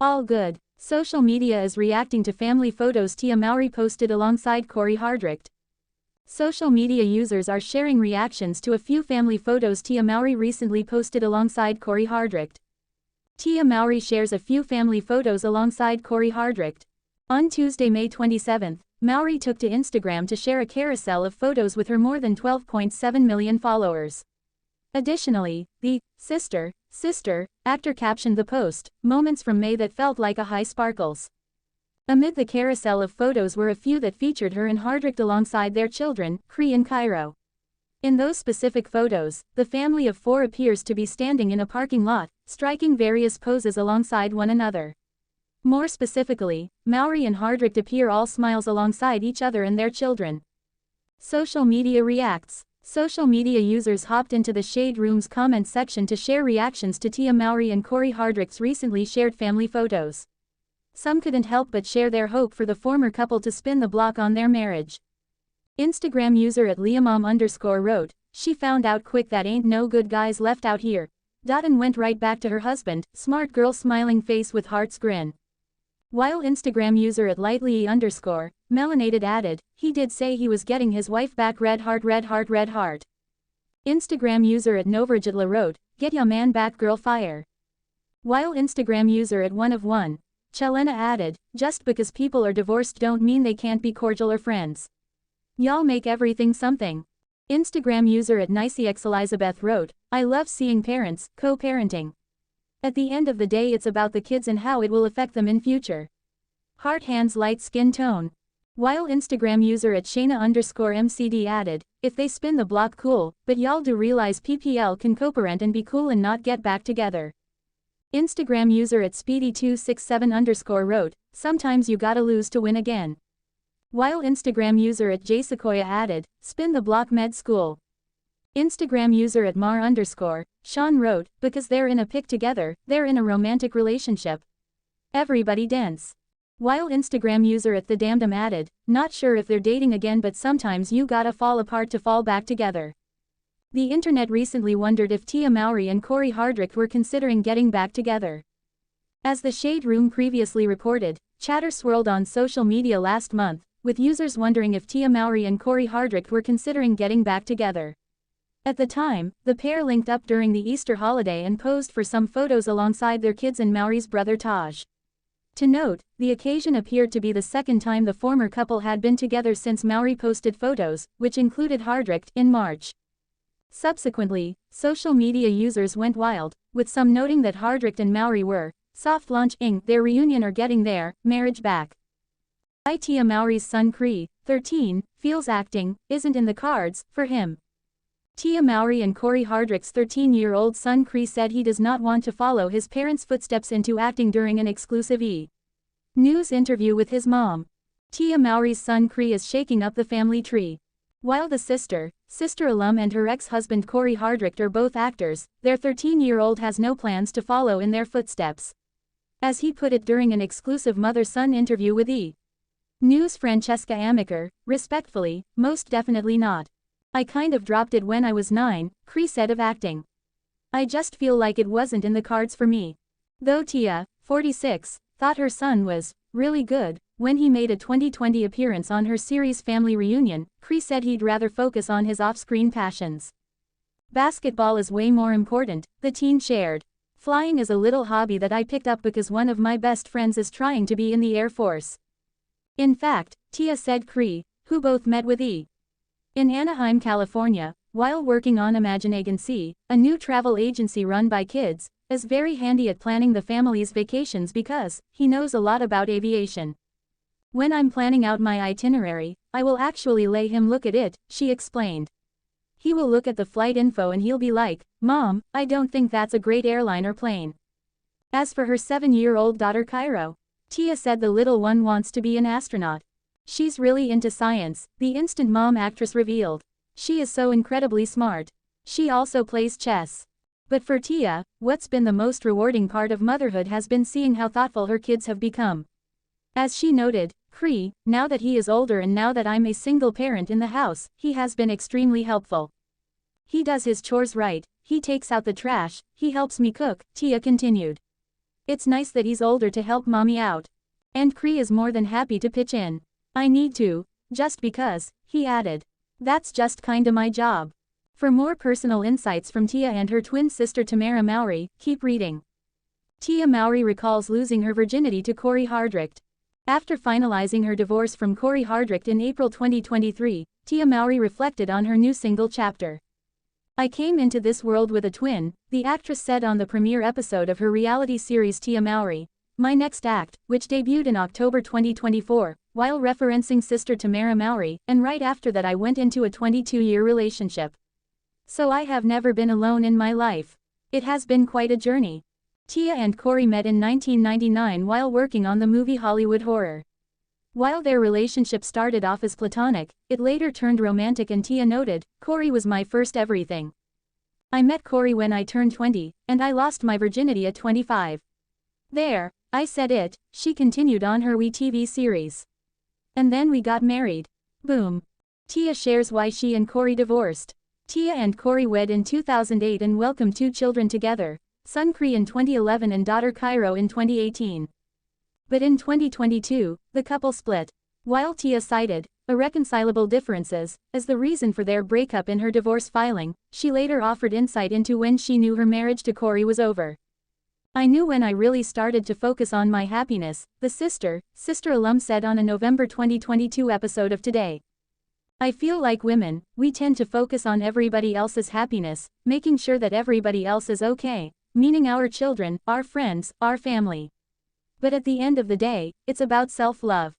All good. Social media is reacting to family photos Tia Mowry posted alongside Cory Hardrict. Social media users are sharing reactions to a few family photos Tia Mowry recently posted alongside Cory Hardrict. Tia Mowry shares a few family photos alongside Cory Hardrict. On Tuesday, May 27, Mowry took to Instagram to share a carousel of photos with her more than 12.7 million followers. Additionally, the sister actor captioned the post, "Moments from May that felt like a high sparkles." Amid the carousel of photos were a few that featured her and Hardrict alongside their children, Cree and Cairo. In those specific photos, the family of four appears to be standing in a parking lot, striking various poses alongside one another. More specifically, Mowry and Hardrict appear all smiles alongside each other and their children. Social media reacts. Social media users hopped into the Shade Room's comment section to share reactions to Tia Mowry and Cory Hardrict's recently shared family photos. Some couldn't help but share their hope for the former couple to spin the block on their marriage. Instagram user @leamom_ wrote, "She found out quick that ain't no good guys left out here. And went right back to her husband, smart girl smiling face with heart's grin." While Instagram user @lightly_melanated added, "He did say he was getting his wife back, red heart red heart red heart." Instagram user @novrajitla wrote, "Get ya man back girl fire." While Instagram user @one Chelena added, "Just because people are divorced don't mean they can't be cordial or friends. Y'all make everything something." Instagram user @niceyxelizabeth wrote, "I love seeing parents co-parenting. At the end of the day it's about the kids and how it will affect them in future. Heart hands light skin tone." While Instagram user @Shayna_MCD added, "If they spin the block cool, but y'all do realize PPL can co-parent and be cool and not get back together." Instagram user @Speedy267_ wrote, "Sometimes you gotta lose to win again." While Instagram user @JSequoia added, "Spin the block med school." Instagram user @Mar_Sean wrote, "Because they're in a pic together, they're in a romantic relationship. Everybody dance." While Instagram user @TheDamdom added, "Not sure if they're dating again, but sometimes you gotta fall apart to fall back together." The internet recently wondered if Tia Mowry and Cory Hardrict were considering getting back together. As the Shade Room previously reported, chatter swirled on social media last month, with users wondering if Tia Mowry and Cory Hardrict were considering getting back together. At the time, the pair linked up during the Easter holiday and posed for some photos alongside their kids and Mowry's brother Taj. To note, the occasion appeared to be the second time the former couple had been together since Mowry posted photos, which included Hardrict, in March. Subsequently, social media users went wild, with some noting that Hardrict and Mowry were soft launching their reunion or getting their marriage back. Tia Mowry's son Cree, 13, feels acting isn't in the cards for him. Tia Mowry and Cory Hardrict's 13-year-old son Cree said he does not want to follow his parents' footsteps into acting during an exclusive E! News interview with his mom. Tia Mowry's son Cree is shaking up the family tree. While the sister alum and her ex-husband Cory Hardrict are both actors, their 13-year-old has no plans to follow in their footsteps. As he put it during an exclusive mother-son interview with E!News Francesca Amaker, respectfully, most definitely not. "I kind of dropped it when I was 9, Cree said of acting. "I just feel like it wasn't in the cards for me." Though Tia, 46, thought her son was really good when he made a 2020 appearance on her series Family Reunion, Cree said he'd rather focus on his off-screen passions. "Basketball is way more important," the teen shared. "Flying is a little hobby that I picked up because one of my best friends is trying to be in the Air Force." In fact, Tia said Cree, who both met with in Anaheim, California, while working on Imaginagency, a new travel agency run by kids, is very handy at planning the family's vacations because he knows a lot about aviation. "When I'm planning out my itinerary, I will actually lay him look at it," she explained. "He will look at the flight info and he'll be like, 'Mom, I don't think that's a great airline or plane.'" As for her 7-year-old daughter Cairo, Tia said the little one wants to be an astronaut. "She's really into science," the instant mom actress revealed. "She is so incredibly smart. She also plays chess." But for Tia, what's been the most rewarding part of motherhood has been seeing how thoughtful her kids have become. As she noted, "Cree, now that he is older and now that I'm a single parent in the house, he has been extremely helpful. He does his chores right, he takes out the trash, he helps me cook," Tia continued. It's nice that he's older to help mommy out. And Cree is more than happy to pitch in. I need to, just because, he added. That's just kinda my job. For more personal insights from Tia and her twin sister Tamara Mowry, keep reading. Tia Mowry recalls losing her virginity to Cory Hardrict. After finalizing her divorce from Cory Hardrict in April 2023, Tia Mowry reflected on her new single chapter. I came into this world with a twin, the actress said on the premiere episode of her reality series Tia Mowry, My Next Act, which debuted in October 2024, while referencing sister Tamara Mowry, and right after that I went into a 22-year relationship. So I have never been alone in my life. It has been quite a journey. Tia and Cory met in 1999 while working on the movie Hollywood Horror. While their relationship started off as platonic, it later turned romantic and Tia noted, Cory was my first everything. I met Cory when I turned 20, and I lost my virginity at 25. There, I said it, she continued on her WeTV series. And then we got married. Boom. Tia shares why she and Cory divorced. Tia and Cory wed in 2008 and welcomed 2 children together, son Cree in 2011 and daughter Cairo in 2018. But in 2022, the couple split. While Tia cited irreconcilable differences as the reason for their breakup in her divorce filing, she later offered insight into when she knew her marriage to Cory was over. I knew when I really started to focus on my happiness, the sister alum said on a November 2022 episode of Today. I feel like women, we tend to focus on everybody else's happiness, making sure that everybody else is okay, meaning our children, our friends, our family. But at the end of the day, it's about self-love.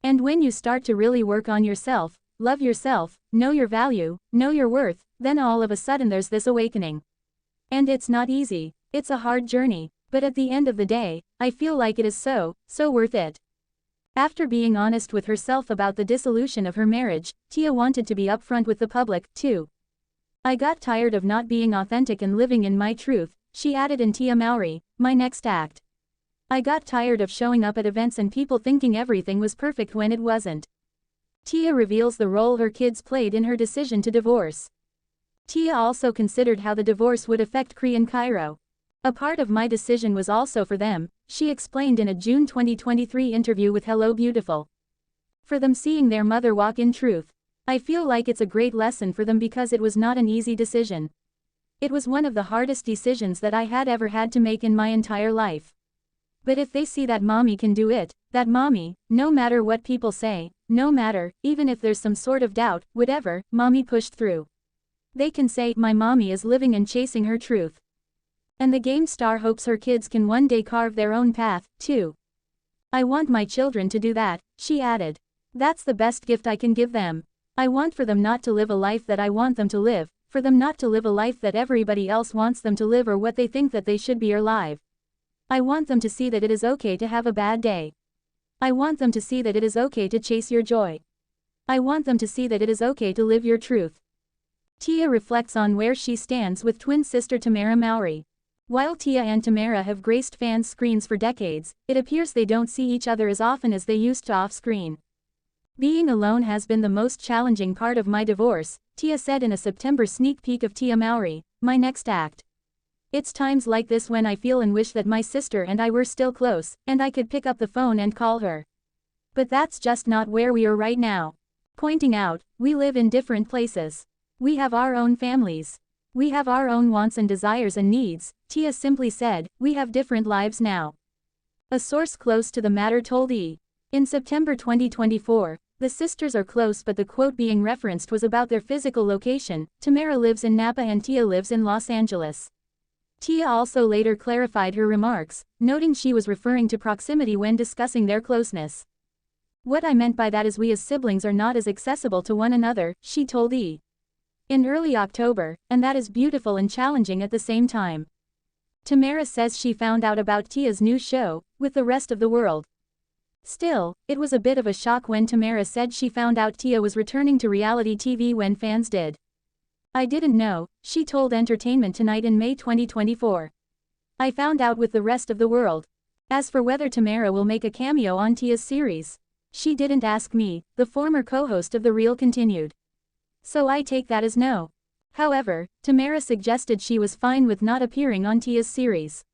And when you start to really work on yourself, love yourself, know your value, know your worth, then all of a sudden there's this awakening. And it's not easy, it's a hard journey, but at the end of the day, I feel like it is so worth it. After being honest with herself about the dissolution of her marriage, Tia wanted to be upfront with the public, too. I got tired of not being authentic and living in my truth, she added in Tia Mowry, My Next Act. I got tired of showing up at events and people thinking everything was perfect when it wasn't. Tia reveals the role her kids played in her decision to divorce. Tia also considered how the divorce would affect Cree and Cairo. A part of my decision was also for them, she explained in a June 2023 interview with Hello Beautiful. For them seeing their mother walk in truth. I feel like it's a great lesson for them because it was not an easy decision. It was one of the hardest decisions that I had ever had to make in my entire life. But if they see that mommy can do it, that mommy, no matter what people say, no matter, even if there's some sort of doubt, whatever, mommy pushed through. They can say, my mommy is living and chasing her truth. And the game star hopes her kids can one day carve their own path, too. I want my children to do that, she added. That's the best gift I can give them. I want for them not to live a life that I want them to live, for them not to live a life that everybody else wants them to live or what they think that they should be or live. I want them to see that it is okay to have a bad day. I want them to see that it is okay to chase your joy. I want them to see that it is okay to live your truth. Tia reflects on where she stands with twin sister Tamara Mowry. While Tia and Tamara have graced fans' screens for decades, it appears they don't see each other as often as they used to off-screen. Being alone has been the most challenging part of my divorce, Tia said in a September sneak peek of Tia Mowry, My Next Act. It's times like this when I feel and wish that my sister and I were still close, and I could pick up the phone and call her. But that's just not where we are right now. Pointing out, we live in different places. We have our own families. We have our own wants and desires and needs, Tia simply said, we have different lives now. A source close to the matter told E! In September 2024, the sisters are close but the quote being referenced was about their physical location, Tamara lives in Napa and Tia lives in Los Angeles. Tia also later clarified her remarks, noting she was referring to proximity when discussing their closeness. What I meant by that is we as siblings are not as accessible to one another, she told E! In early October, and that is beautiful and challenging at the same time. Tamara says she found out about Tia's new show, With the Rest of the World. Still, it was a bit of a shock when Tamara said she found out Tia was returning to reality TV when fans did. I didn't know, she told Entertainment Tonight in May 2024. I found out with the rest of the world. As for whether Tamara will make a cameo on Tia's series, she didn't ask me, the former co-host of The Real continued. So I take that as no. However, Tamara suggested she was fine with not appearing on Tia's series.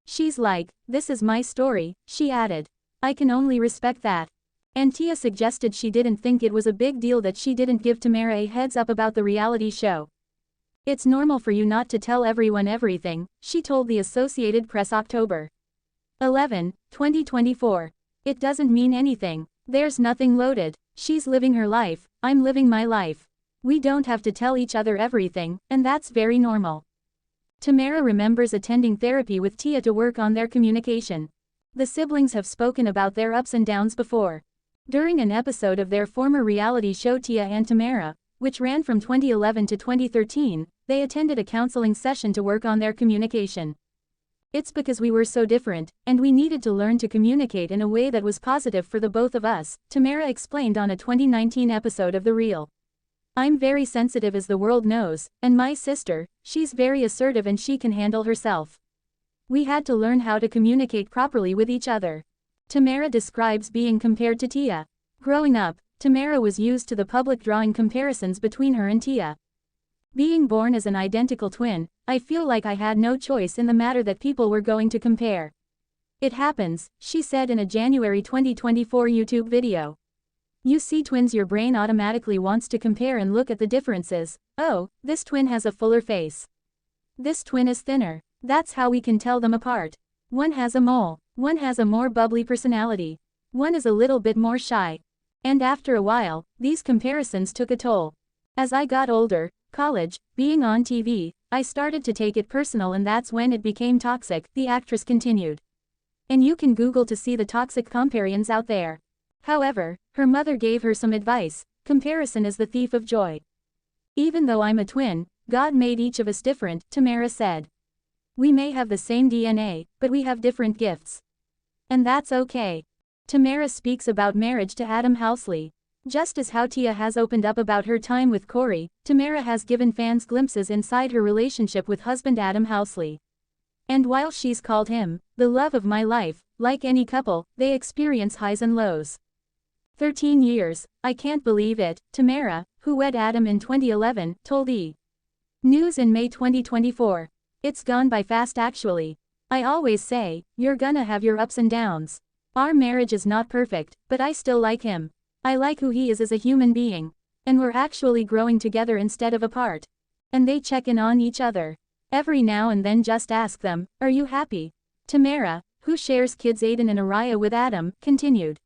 She's like, "This is my story," she added. "I can only respect that." And Tia suggested she didn't think it was a big deal that she didn't give Tamara a heads up about the reality show. "It's normal for you not to tell everyone everything," she told the Associated Press October 11, 2024. "It doesn't mean anything. There's nothing loaded. She's living her life, I'm living my life. We don't have to tell each other everything, and that's very normal." Tamara remembers attending therapy with Tia to work on their communication. The siblings have spoken about their ups and downs before. During an episode of their former reality show Tia and Tamara, which ran from 2011 to 2013, they attended a counseling session to work on their communication. "It's because we were so different, and we needed to learn to communicate in a way that was positive for the both of us," Tamara explained on a 2019 episode of The Real. "I'm very sensitive as the world knows, and my sister, she's very assertive and she can handle herself. We had to learn how to communicate properly with each other." Tamara describes being compared to Tia. Growing up, Tamara was used to the public drawing comparisons between her and Tia. "Being born as an identical twin, I feel like I had no choice in the matter that people were going to compare. It happens," she said in a January 2024 YouTube video. "You see twins, your brain automatically wants to compare and look at the differences. Oh, this twin has a fuller face. This twin is thinner. That's how we can tell them apart. One has a mole. One has a more bubbly personality. One is a little bit more shy." And after a while, these comparisons took a toll. "As I got older, college, being on TV, I started to take it personal and that's when it became toxic," the actress continued. And you can Google to see the toxic comparisons out there. However, her mother gave her some advice: "Comparison is the thief of joy." "Even though I'm a twin, God made each of us different," Tamara said. "We may have the same DNA, but we have different gifts. And that's okay." Tamara speaks about marriage to Adam Housley. Just as how Tia has opened up about her time with Cory, Tamara has given fans glimpses inside her relationship with husband Adam Housley. And while she's called him the love of my life, like any couple, they experience highs and lows. 13 years, I can't believe it, Tamara, who wed Adam in 2011, told E! News in May 2024. "It's gone by fast actually. I always say, you're gonna have your ups and downs. Our marriage is not perfect, but I still like him. I like who he is as a human being. And we're actually growing together instead of apart. And they check in on each other. Every now and then just ask them, 'Are you happy?'" Tamara, who shares kids Aiden and Araya with Adam, continued.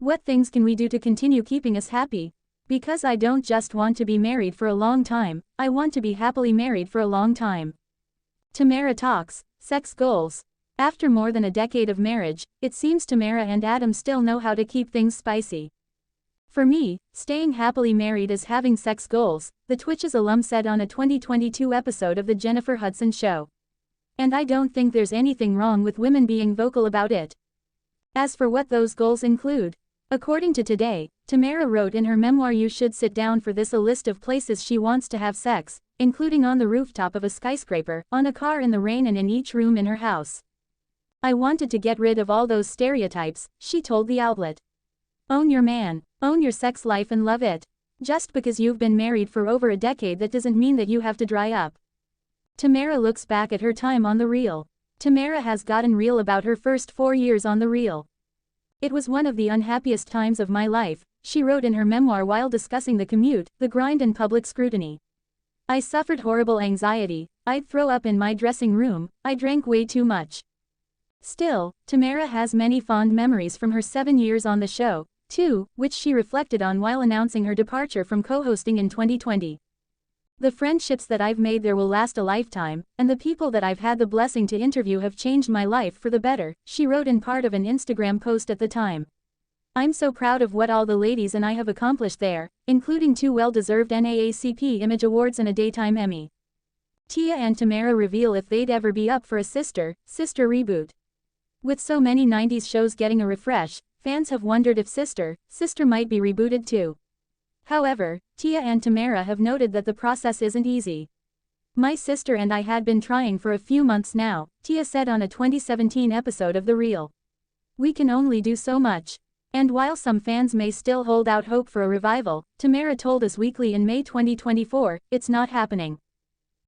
"What things can we do to continue keeping us happy? Because I don't just want to be married for a long time, I want to be happily married for a long time." Tamara talks sex goals. After more than a decade of marriage, it seems Tamara and Adam still know how to keep things spicy. "For me, staying happily married is having sex goals," the Twitches alum said on a 2022 episode of The Jennifer Hudson Show. "And I don't think there's anything wrong with women being vocal about it." As for what those goals include, according to Today, Tamara wrote in her memoir, "You should sit down for this, a list of places she wants to have sex, including on the rooftop of a skyscraper, on a car in the rain, and in each room in her house. I wanted to get rid of all those stereotypes," she told the outlet. "Own your man, own your sex life and love it. Just because you've been married for over a decade, that doesn't mean that you have to dry up." Tamara looks back at her time on The Real. Tamara has gotten real about her first 4 years on The Real. "It was one of the unhappiest times of my life," she wrote in her memoir while discussing the commute, the grind and public scrutiny. "I suffered horrible anxiety, I'd throw up in my dressing room, I drank way too much." Still, Tamara has many fond memories from her 7 years on the show, too, which she reflected on while announcing her departure from co-hosting in 2020. "The friendships that I've made there will last a lifetime, and the people that I've had the blessing to interview have changed my life for the better," she wrote in part of an Instagram post at the time. "I'm so proud of what all the ladies and I have accomplished there, including 2 well-deserved NAACP Image Awards and a Daytime Emmy." Tia and Tamara reveal if they'd ever be up for a sister reboot. With so many 90s shows getting a refresh, fans have wondered if Sister might be rebooted too. However, Tia and Tamara have noted that the process isn't easy. "My sister and I had been trying for a few months now," Tia said on a 2017 episode of The Real. "We can only do so much." And while some fans may still hold out hope for a revival, Tamara told Us Weekly in May 2024, "It's not happening.